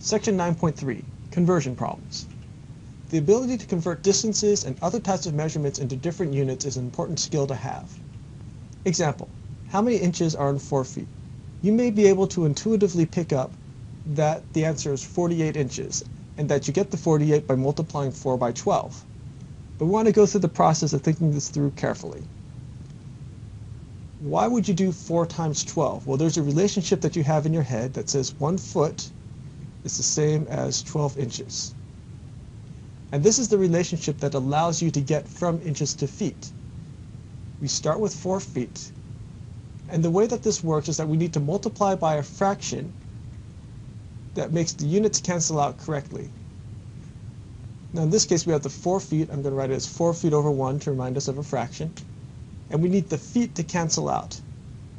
Section 9.3, Conversion Problems. The ability to convert distances and other types of measurements into different units is an important skill to have. Example, how many inches are in 4 feet? You may be able to intuitively pick up that the answer is 48 inches, and that you get the 48 by multiplying 4 by 12. But we want to go through the process of thinking this through carefully. Why would you do 4 times 12? Well, there's a relationship that you have in your head that says 1 foot is the same as 12 inches. And this is the relationship that allows you to get from inches to feet. We start with 4 feet, and the way that this works is that we need to multiply by a fraction that makes the units cancel out correctly. Now in this case we have the 4 feet, I'm going to write it as 4 feet over 1 to remind us of a fraction, and we need the feet to cancel out.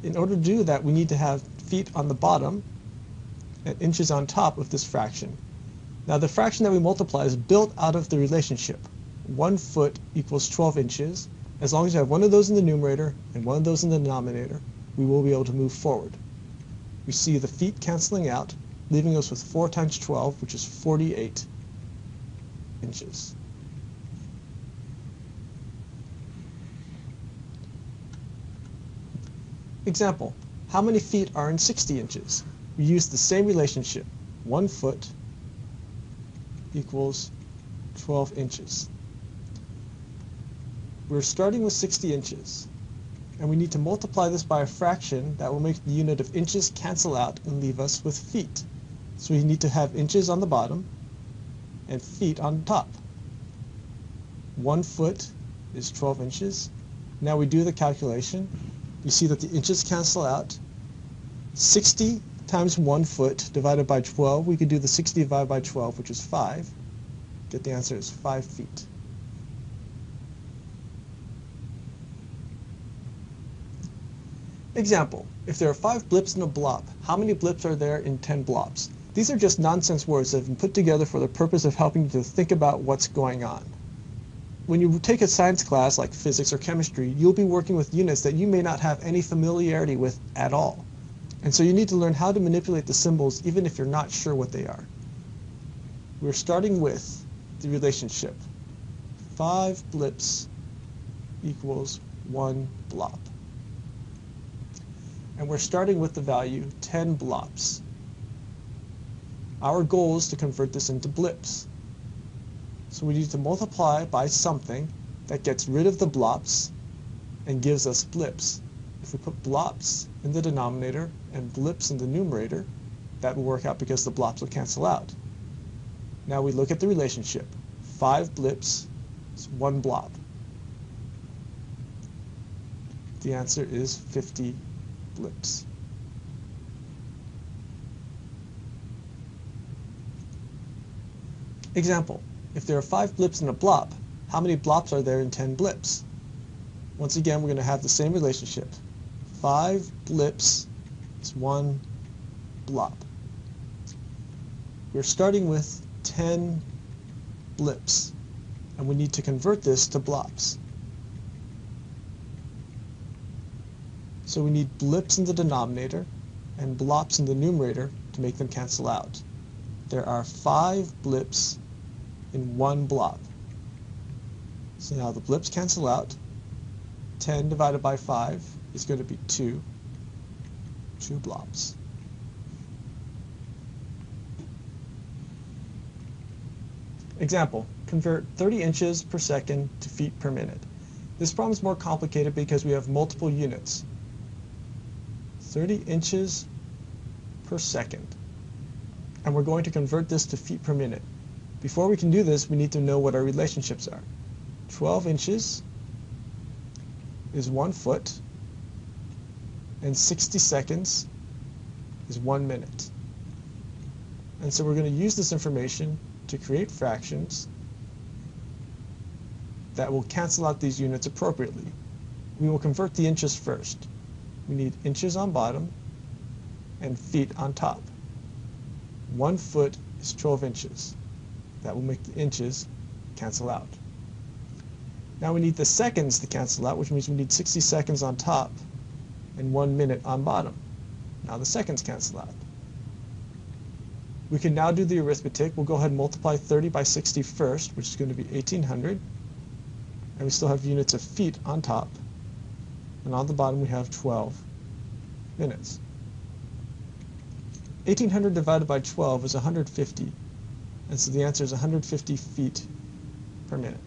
In order to do that, we need to have feet on the bottom and inches on top of this fraction. Now the fraction that we multiply is built out of the relationship. 1 foot equals 12 inches. As long as you have one of those in the numerator and one of those in the denominator, we will be able to move forward. We see the feet canceling out, leaving us with 4 times 12, which is 48 inches. Example, how many feet are in 60 inches? We use the same relationship. 1 foot equals 12 inches. We're starting with 60 inches, and we need to multiply this by a fraction that will make the unit of inches cancel out and leave us with feet. So we need to have inches on the bottom and feet on top. 1 foot is 12 inches. Now we do the calculation. You see that the inches cancel out. 60 times 1 foot divided by 12, we could do the 60 divided by 12, which is 5. Get the answer is 5 feet. Example, if there are 5 blips in a blob, how many blips are there in 10 blobs? These are just nonsense words that have been put together for the purpose of helping you to think about what's going on. When you take a science class like physics or chemistry, you'll be working with units that you may not have any familiarity with at all. And so you need to learn how to manipulate the symbols even if you're not sure what they are. We're starting with the relationship. 5 blips equals 1 blob. And we're starting with the value 10 blobs. Our goal is to convert this into blips. So we need to multiply by something that gets rid of the blobs and gives us blips. If we put blobs in the denominator and blips in the numerator, that will work out because the blobs will cancel out. Now we look at the relationship. 5 blips is 1 blob. The answer is 50 blips. Example, if there are 5 blips in a blob, how many blobs are there in 10 blips? Once again, we're going to have the same relationship. 5 blips is 1 blob. We're starting with 10 blips, and we need to convert this to blobs. So we need blips in the denominator and blobs in the numerator to make them cancel out. There are 5 blips in 1 blob. So now the blips cancel out. 10 divided by 5 is going to be 2 blobs. Example, convert 30 inches per second to feet per minute. This problem is more complicated because we have multiple units. 30 inches per second. And we're going to convert this to feet per minute. Before we can do this, we need to know what our relationships are. 12 inches is 1 foot, and 60 seconds is 1 minute. And so we're going to use this information to create fractions that will cancel out these units appropriately. We will convert the inches first. We need inches on bottom and feet on top. 1 foot is 12 inches. That will make the inches cancel out. Now we need the seconds to cancel out, which means we need 60 seconds on top and 1 minute on bottom. Now the seconds cancel out. We can now do the arithmetic. We'll go ahead and multiply 30 by 60 first, which is going to be 1,800. And we still have units of feet on top. And on the bottom we have 12 minutes. 1,800 divided by 12 is 150. And so the answer is 150 feet per minute.